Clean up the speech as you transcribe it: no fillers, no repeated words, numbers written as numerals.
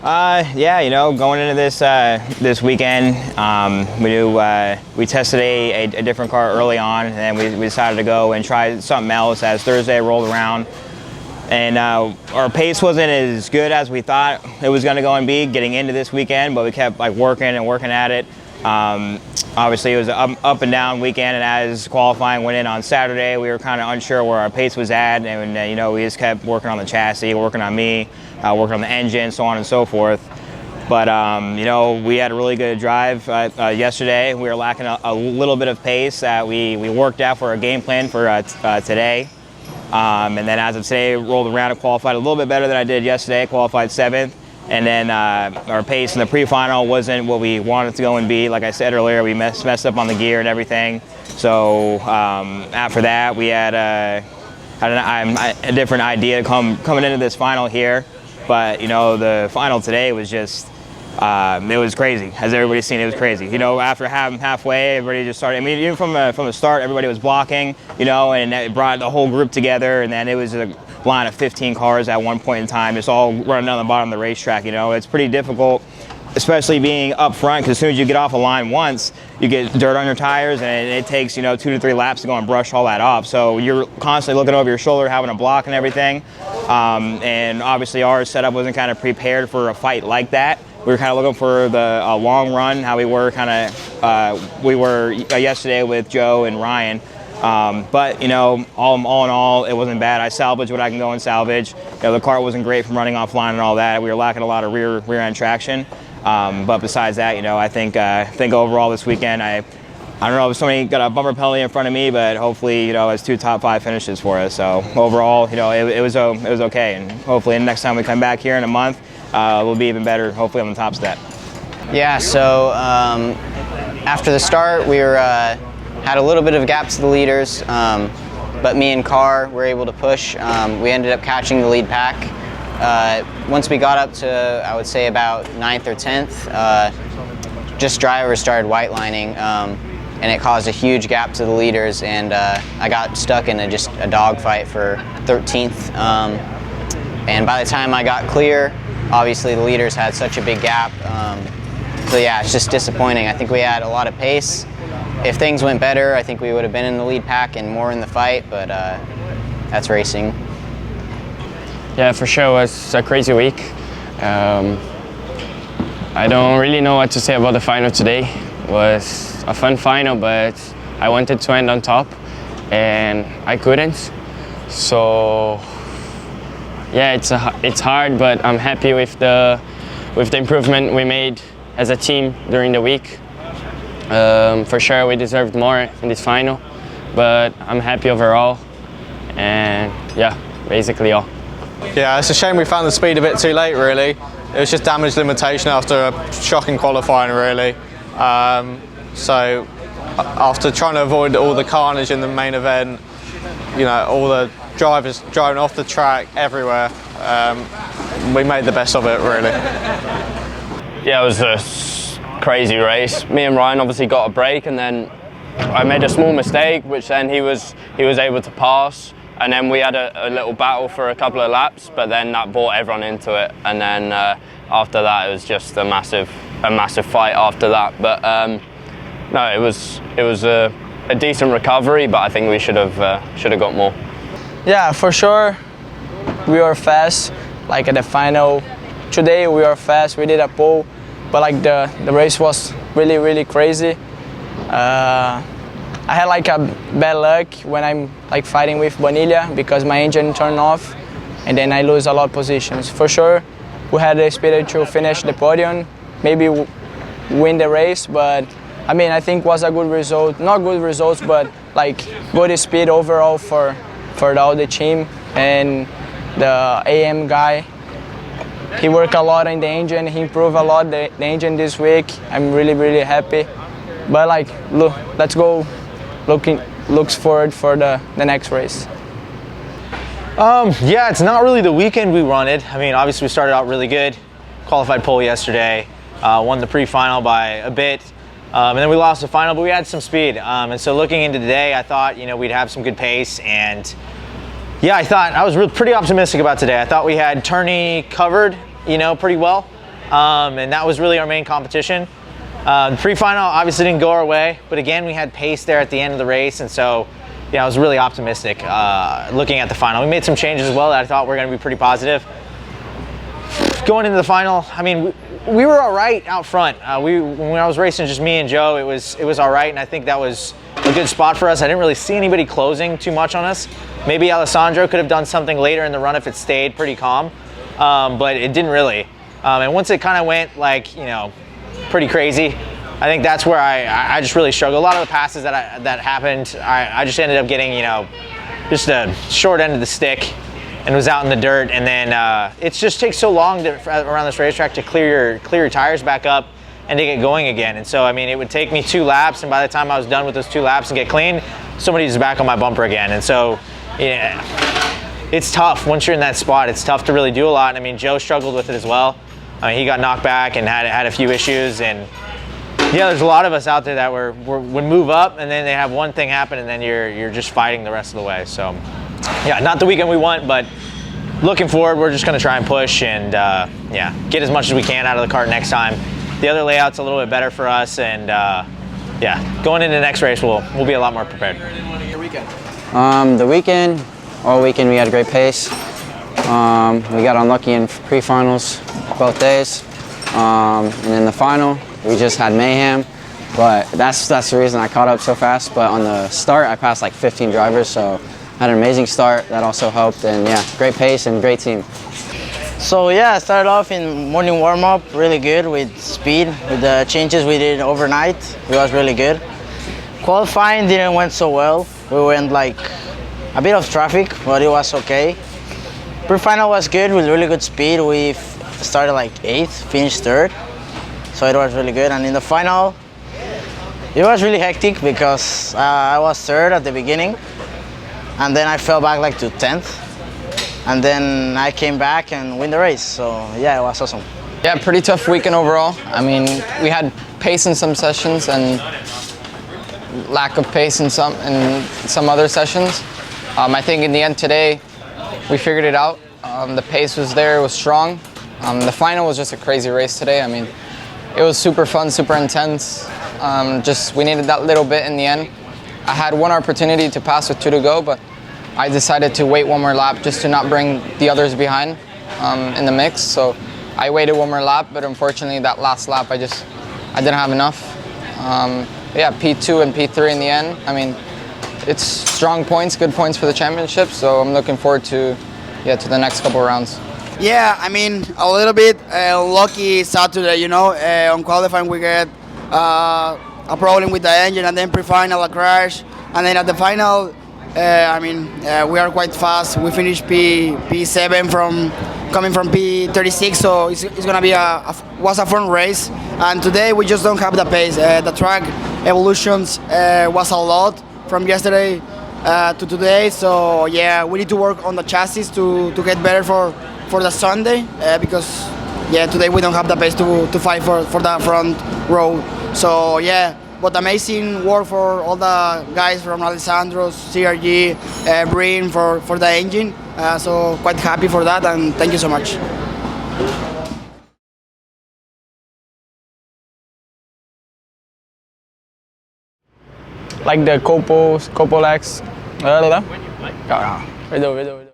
Yeah, you know, going into this weekend, we tested a different car early on, and then we decided to go and try something else as Thursday rolled around. And our pace wasn't as good as we thought it was going to go and be getting into this weekend, but we kept like working at it. Obviously, it was an up and down weekend, and as qualifying went in on Saturday, we were kind of unsure where our pace was at, and you know, we just kept working on the chassis, working on me, working on the engine, so on and so forth. But you know, we had a really good drive yesterday. We were lacking a little bit of pace that we worked out for our game plan for today. And then as of today, rolled around and qualified a little bit better than I did yesterday. Qualified 7th. And then our pace in the pre-final wasn't what we wanted to go and be. Like I said earlier, we messed up on the gear and everything. So after that, we had a different idea coming into this final here. But you know, the final today was just it was crazy. As everybody's seen, it was crazy. You know, after halfway, everybody just started. I mean, even from the start, everybody was blocking. You know, and it brought the whole group together. And then it was a line of 15 cars at one point in time, just all running down the bottom of the racetrack. You know, it's pretty difficult, especially being up front, because as soon as you get off a line once, you get dirt on your tires, and it takes, you know, 2 to 3 laps to go and brush all that off. So you're constantly looking over your shoulder, having a block and everything. And obviously our setup wasn't kind of prepared for a fight like that. We were kind of looking for the long run, how we were yesterday with Joe and Ryan. But you know, all in all, it wasn't bad. I salvaged what I can go and salvage. You know, the car wasn't great from running offline and all that. We were lacking a lot of rear end traction. But besides that, you know, I think overall this weekend, I don't know if somebody got a bumper penalty in front of me, but hopefully, you know, it's 2 top 5 finishes for us. So overall, you know, it was okay, and hopefully next time we come back here in a month, we'll be even better. Hopefully on the top step. Yeah. So after the start, we were. Had a little bit of a gap to the leaders, but me and Carr were able to push. We ended up catching the lead pack. Once we got up to, I would say, about 9th or 10th, just drivers started white lining, and it caused a huge gap to the leaders, and I got stuck in just a dogfight for 13th. And by the time I got clear, obviously the leaders had such a big gap. So yeah, it's just disappointing. I think we had a lot of pace. If things went better, I think we would have been in the lead pack and more in the fight, but that's racing. Yeah, for sure, it was a crazy week. I don't really know what to say about the final today. It was a fun final, but I wanted to end on top, and I couldn't. So, yeah, it's hard, but I'm happy with the improvement we made as a team during the week. For sure, we deserved more in this final, but I'm happy overall, and yeah, basically all. Yeah, it's a shame we found the speed a bit too late, really. It was just damage limitation after a shocking qualifying, really. So after trying to avoid all the carnage in the main event, you know, all the drivers driving off the track everywhere, we made the best of it, really. Yeah, it was a crazy race. Me and Ryan obviously got a break, and then I made a small mistake, which then he was able to pass, and then we had a little battle for a couple of laps, but then that brought everyone into it, and then after that it was just a massive fight after that. But no, it was a decent recovery, but I think we should have got more. Yeah, for sure we were fast. Like at the final today, we were fast. We did a pole. But like the race was really crazy. I had like a bad luck when I'm like fighting with Bonilla, because my engine turned off, and then I lose a lot of positions. For sure, we had the spirit to finish the podium, maybe win the race. But I mean, I think it was a good result. Not good results, but like good speed overall for all the team. And the AM guy, he worked a lot in the engine. He improved a lot the engine this week. I'm really happy. But like, look, let's go. Looks forward for the next race. Yeah, it's not really the weekend we wanted. I mean, obviously we started out really good. Qualified pole yesterday. Won the pre-final by a bit. And then we lost the final, but we had some speed. And so looking into today, I thought, you know, we'd have some good pace. And yeah, I was pretty optimistic about today. I thought we had Turney covered, you know, pretty well. and that was really our main competition. The pre-final obviously didn't go our way, but again, we had pace there at the end of the race, and so yeah, I was really optimistic looking at the final. We made some changes as well that I thought were going to be pretty positive. Going into the final, I mean, we were all right out front. When I was racing just me and Joe, it was all right, and I think that was a good spot for us. I didn't really see anybody closing too much on us. Maybe Alessandro could have done something later in the run if it stayed pretty calm, but it didn't really. And once it kind of went like, you know, pretty crazy, I think that's where I just really struggled. A lot of the passes that happened, I just ended up getting, you know, just a short end of the stick and was out in the dirt. And then it just takes so long around this racetrack to clear your tires back up and to get going again. And so, I mean, it would take me 2 laps, and by the time I was done with those 2 laps and get clean, somebody's back on my bumper again. And so, yeah, it's tough. Once you're in that spot, it's tough to really do a lot. And I mean, Joe struggled with it as well. I mean, he got knocked back and had a few issues. And yeah, there's a lot of us out there that would move up, and then they have one thing happen, and then you're just fighting the rest of the way. So, yeah, not the weekend we want, but looking forward, we're just going to try and push and yeah, get as much as we can out of the kart next time. The other layout's a little bit better for us, and yeah, going into the next race, we'll be a lot more prepared. The weekend, all weekend we had a great pace. We got unlucky in pre-finals both days, and in the final we just had mayhem. But that's the reason I caught up so fast. But on the start, I passed like 15 drivers, so had an amazing start. That also helped, and yeah, great pace and great team. So yeah, I started off in morning warm-up really good with speed. With the changes we did overnight, it was really good. Qualifying didn't went so well. We went like a bit of traffic, but it was okay. Pre-final was good with really good speed. We started like 8th, finished 3rd, so it was really good. And in the final, it was really hectic because I was 3rd at the beginning, and then I fell back like to 10th. And then I came back and win the race. So yeah, it was awesome. Yeah, pretty tough weekend overall. I mean, we had pace in some sessions and lack of pace in some other sessions. I think in the end today, we figured it out. The pace was there, it was strong. The final was just a crazy race today. I mean, it was super fun, super intense. Just we needed that little bit in the end. I had one opportunity to pass with 2 to go, but I decided to wait one more lap just to not bring the others behind in the mix. So I waited one more lap, but unfortunately that last lap I didn't have enough. Yeah, P2 and P3 in the end. I mean, it's strong points, good points for the championship. So I'm looking forward to the next couple of rounds. Yeah, I mean, a little bit lucky Saturday, you know. On qualifying we get a problem with the engine, and then pre-final a crash, and then at the final, I mean, we are quite fast. We finished P7 coming from P36, so it's gonna be was a fun race. And today we just don't have the pace. The track evolutions was a lot from yesterday to today. So yeah, we need to work on the chassis to get better for the Sunday because yeah, today we don't have the pace to fight for the front row. So yeah. But amazing work for all the guys from Alessandro's, CRG, Breen for the engine. So quite happy for that, and thank you so much. Like the Copolex. Video.